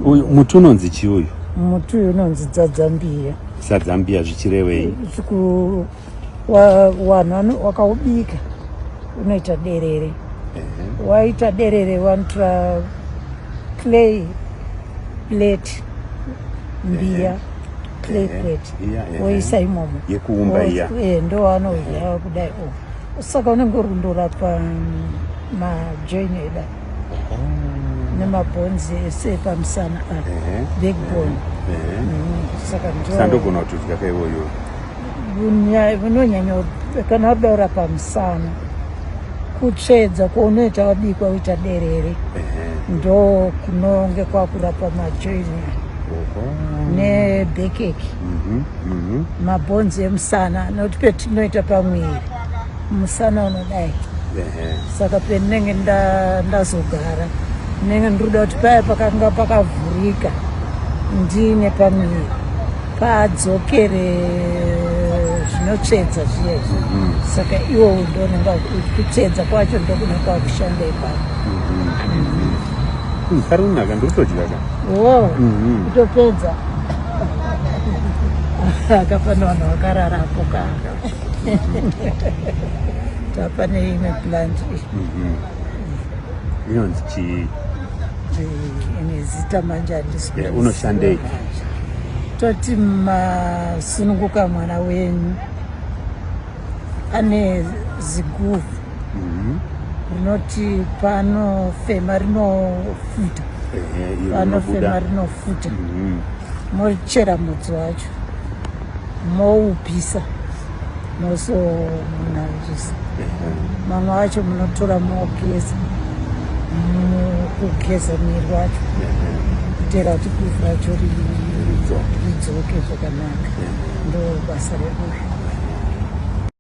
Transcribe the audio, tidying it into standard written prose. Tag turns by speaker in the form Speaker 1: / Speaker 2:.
Speaker 1: Uyu muti unonzi chii uyu?
Speaker 2: Muti uyu unonzi dzadzambiya.
Speaker 1: Sadzambiya zvichirevei?
Speaker 2: Wanhu wakaubika unoita derere. Waita derere wanotora clay plate mbiya clay plate woisa imomo
Speaker 1: yekuumba iya
Speaker 2: ndo wanodya kudai saka unenge uri kundorapa majoini eda nemabhonzi ese pamusana backbone saka
Speaker 1: sandogona kutodya kaiwoyo
Speaker 2: unonyanya kana wabeura pamusana kutsvedza kwaunoita wabikwa uita derere ndo kunonge kwakurapa majoini nebhekeki mabhonzi emusana nokuti petinoita pamwiri musana unodai saka pendinenge ndazogara ndinenge ndiruda kuti paya pakanga pakavhurika ndine pamwiri padzokere zvinotsvedza zviya saka iwo ndonenga kutsvedza kwacho ndokune kwakushanda ipapo
Speaker 1: karunaka ndokutodya ka
Speaker 2: kutopedza akapana vanhu vakararapo kaka tapane imwe plant
Speaker 1: inonzi chii?
Speaker 2: ine zita manje handisi
Speaker 1: unoshandei?
Speaker 2: toti masununguka mwana wenyu ane ziguvhu rinoti panofema rinofuta panofema rinofuta mochera mudzi wacho moupisa mosomunanzvisa mamwe wacho munotora mogeza mukugeza miri wacho kutera kuti guvhu racho ridzoke zvakanaka ndo basa reduvi